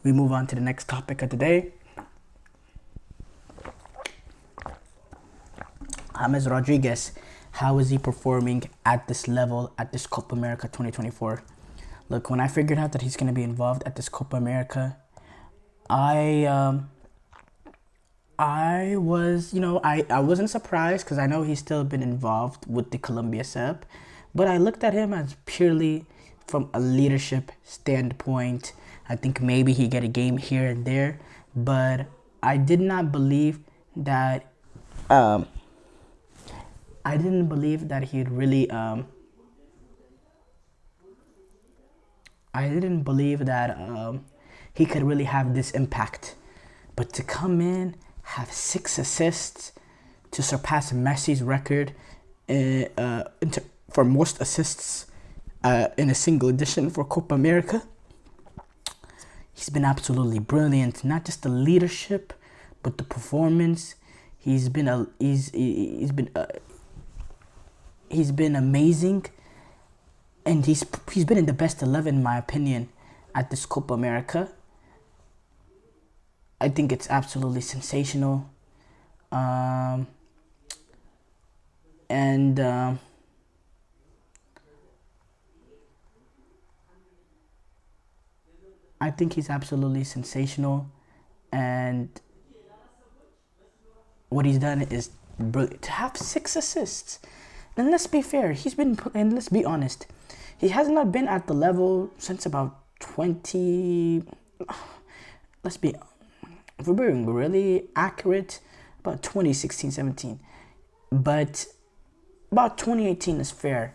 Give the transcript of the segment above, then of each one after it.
We move on to the next topic of the day. James Rodriguez, how is he performing at this level at this Copa America 2024? Look, when I figured out that he's going to be involved at this Copa America, I was, I wasn't surprised because I know he's still been involved with the Colombia setup, but I looked at him as purely from a leadership standpoint. I think maybe he get a game here and there, but I did not believe that. I didn't believe that he'd really. I didn't believe that he could really have this impact, but to come in, have 6 assists, to surpass Messi's record for most assists in a single edition for Copa America. He's been absolutely brilliant. Not just the leadership, but the performance. He's been amazing, and he's been in the best 11 in my opinion at this Copa America. I think it's absolutely sensational, and I think he's absolutely sensational, and what he's done is brilliant. To have 6 assists, and let's be fair, and let's be honest, he has not been at the level since about 20. If we're being really accurate, about 2016-17, but about 2018 is fair.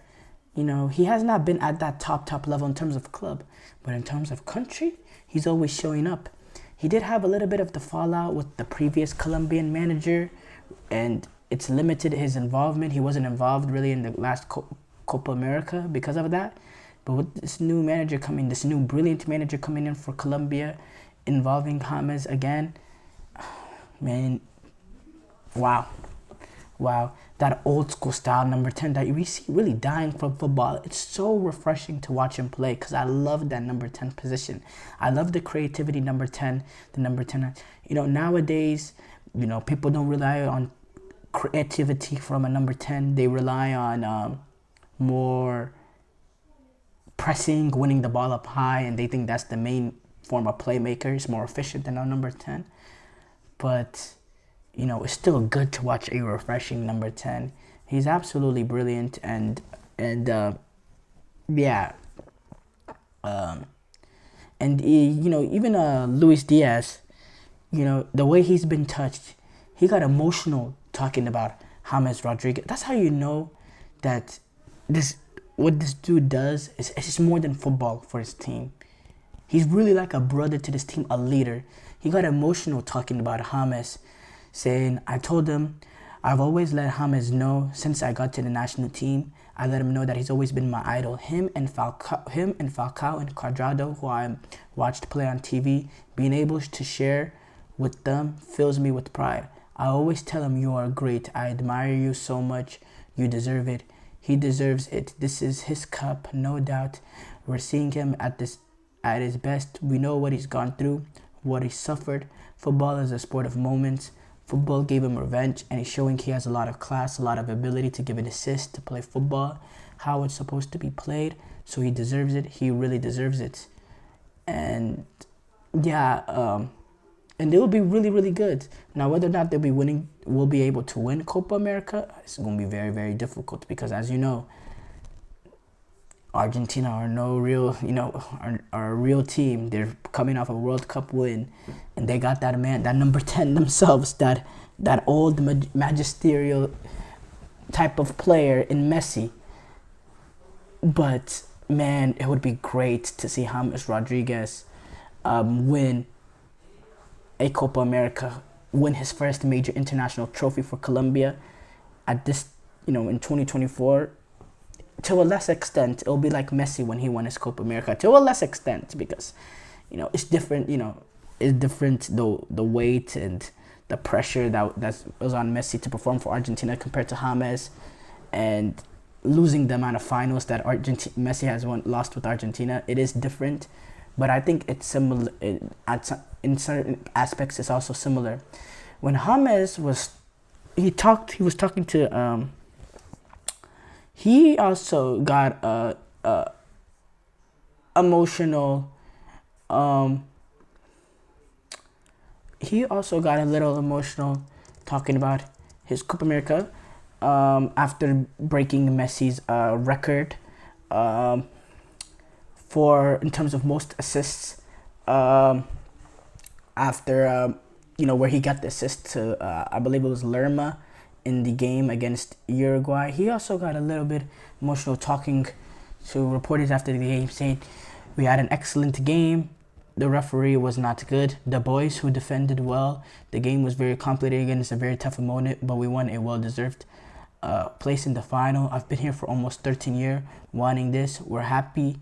He has not been at that top level in terms of club, but in terms of country, he's always showing up. He did have a little bit of the fallout with the previous Colombian manager, and it's limited his involvement. He wasn't involved really in the last Copa America because of that. But with this new brilliant manager coming in for Colombia, involving James again, man, wow. That old school style number 10 that we see really dying from football. It's so refreshing to watch him play because I love that number 10 position. I love the creativity number 10, the number 10. Nowadays, people don't rely on creativity from a number 10. They rely on more pressing, winning the ball up high, and they think that's the main form of playmaker. It's more efficient than our number 10. But it's still good to watch a refreshing number 10. He's absolutely brilliant, and even Luis Diaz, the way he's been touched, he got emotional talking about James Rodriguez. That's how you know that what this dude does is it's just more than football for his team. He's really like a brother to this team, a leader. He got emotional talking about James, saying, I told him, I've always let James know since I got to the national team. I let him know that he's always been my idol. Him and Falcao and Cuadrado, who I watched play on TV, being able to share with them fills me with pride. I always tell him, you are great. I admire you so much. You deserve it. He deserves it. This is his cup, no doubt. We're seeing him at his best. We know what he's gone through, what he suffered. Football is a sport of moments. Football gave him revenge, and he's showing he has a lot of class, a lot of ability to give an assist, to play football, how it's supposed to be played. So he deserves it. He really deserves it. And and it will be really, really good. Now, whether or not we'll be able to win Copa America, it's going to be very, very difficult because, as you know, Argentina are are a real team. They're coming off a World Cup win, and they got that number 10 themselves, that old magisterial type of player in Messi. But man, it would be great to see James Rodriguez win a Copa America, win his first major international trophy for Colombia at this, in 2024. To a less extent, it'll be like Messi when he won his Copa America. To a less extent, because, it's different. It's different the weight and the pressure that was on Messi to perform for Argentina compared to James, and losing the amount of finals that Messi has lost with Argentina. It is different, but I think it's similar. In certain aspects, it's also similar. When James was, he was talking to, he also got a emotional, he also got a little emotional talking about his Copa America, after breaking Messi's record, for in terms of most assists, after where he got the assist to, I believe it was Lerma in the game against Uruguay. He also got a little bit emotional talking to reporters after the game, saying, "We had an excellent game. The referee was not good. The boys who defended well. The game was very complicated against a very tough opponent, but we won a well-deserved place in the final. I've been here for almost 13 years, wanting this. We're happy."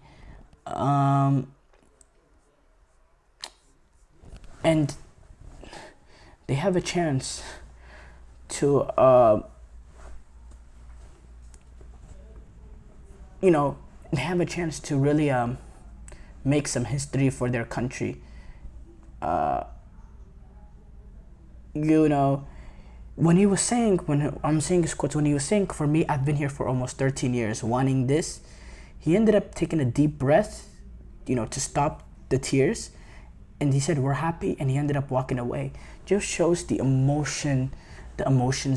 And they have a chance to, they have a chance to really make some history for their country. When he was saying, when I'm saying his quotes, when he was saying, "For me, I've been here for almost 13 years, wanting this," he ended up taking a deep breath, to stop the tears. And he said, "We're happy," and he ended up walking away. Just shows the emotions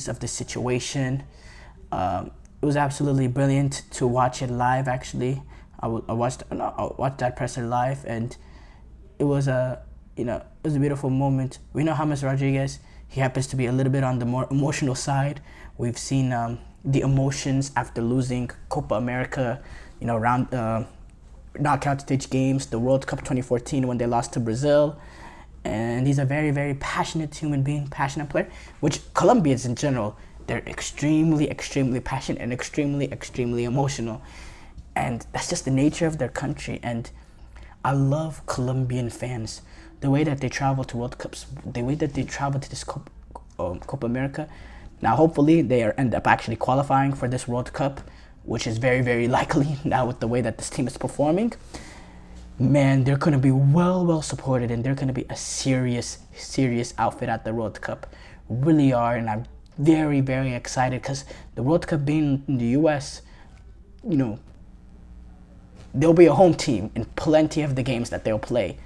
of the situation. It was absolutely brilliant to watch it live. Actually, I watched that presser live, and it was a beautiful moment. We know James Rodriguez. He happens to be a little bit on the more emotional side. We've seen the emotions after losing Copa America, round knockout stage games, the World Cup 2014 when they lost to Brazil. And he's a very, very passionate human being, passionate player, which Colombians in general, they're extremely, extremely passionate and extremely, extremely emotional. And that's just the nature of their country. And I love Colombian fans. The way that they travel to World Cups, the way that they travel to this Copa America. Now, hopefully, they end up actually qualifying for this World Cup, which is very, very likely now with the way that this team is performing. Man, they're going to be well supported, and they're going to be a serious outfit at the World Cup. Really are, and I'm very, very excited because the World Cup being in the U.S., there'll be a home team in plenty of the games that they'll play.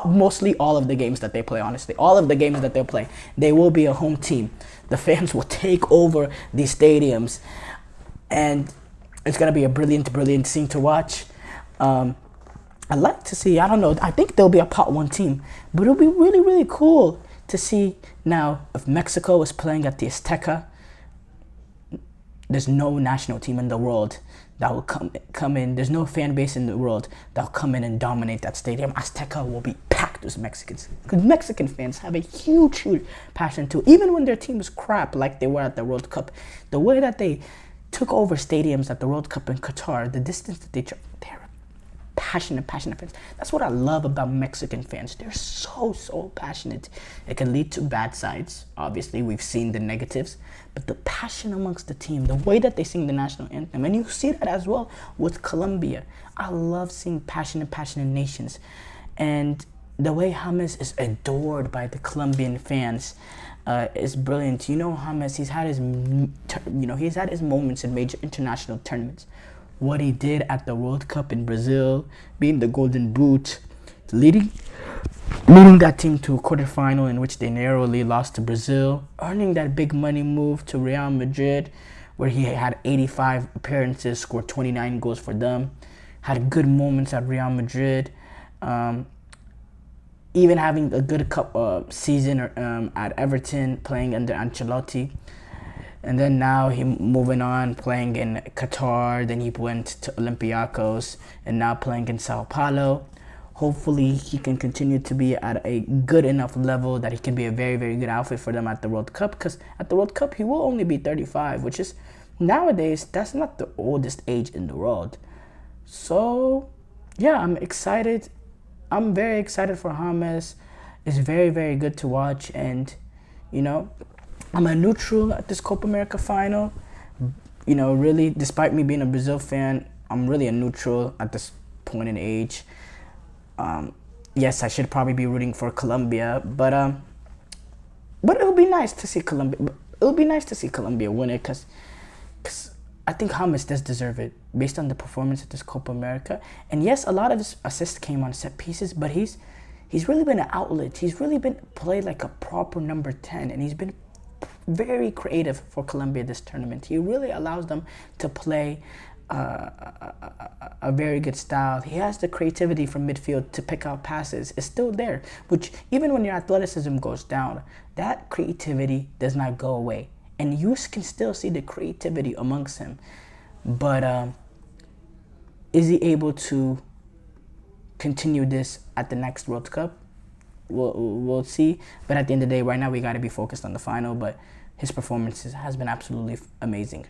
Mostly all of the games that they play, honestly. All of the games that they'll play, they will be a home team. The fans will take over these stadiums, and it's going to be a brilliant scene to watch. I'd like to see, I don't know, I think there'll be a Pot 1 team, but it'll be really, really cool to see now if Mexico is playing at the Azteca. There's no national team in the world that will come in. There's no fan base in the world that will come in and dominate that stadium. Azteca will be packed with Mexicans, because Mexican fans have a huge passion too. Even when their team is crap, like they were at the World Cup, the way that they took over stadiums at the World Cup in Qatar, the distance that they're passionate fans. That's what I love about Mexican fans. They're so passionate. It can lead to bad sides. Obviously, we've seen the negatives, but the passion amongst the team, the way that they sing the national anthem, and you see that as well with Colombia. I love seeing passionate nations, and the way James is adored by the Colombian fans is brilliant. James, he's had his moments in major international tournaments. What he did at the World Cup in Brazil, being the Golden Boot, leading that team to a quarterfinal in which they narrowly lost to Brazil, earning that big money move to Real Madrid, where he had 85 appearances, scored 29 goals for them, had good moments at Real Madrid, even having a good season at Everton, playing under Ancelotti. And then now he moving on, playing in Qatar. Then he went to Olympiacos, and now playing in Sao Paulo. Hopefully he can continue to be at a good enough level that he can be a very, very good outfit for them at the World Cup. Because at the World Cup he will only be 35, which is nowadays that's not the oldest age in the world. So yeah, I'm excited. I'm very excited for James. It's very, very good to watch, and I'm a neutral at this Copa America final. Really, despite me being a Brazil fan, I'm really a neutral at this point in age. Yes, I should probably be rooting for Colombia, but it would be nice to see Colombia. It would be nice to see Colombia win it, cause I think James does deserve it based on the performance at this Copa America. And yes, a lot of his assists came on set pieces, but he's really been an outlet. He's really been played like a proper number 10, and he's been very creative for Colombia this tournament. He really allows them to play a very good style. He has the creativity from midfield to pick out passes. It's still there, which even when your athleticism goes down, that creativity does not go away. And you can still see the creativity amongst him. But is he able to continue this at the next World Cup? We'll see. But at the end of the day, right now we got to be focused on the final. But his performances has been absolutely amazing.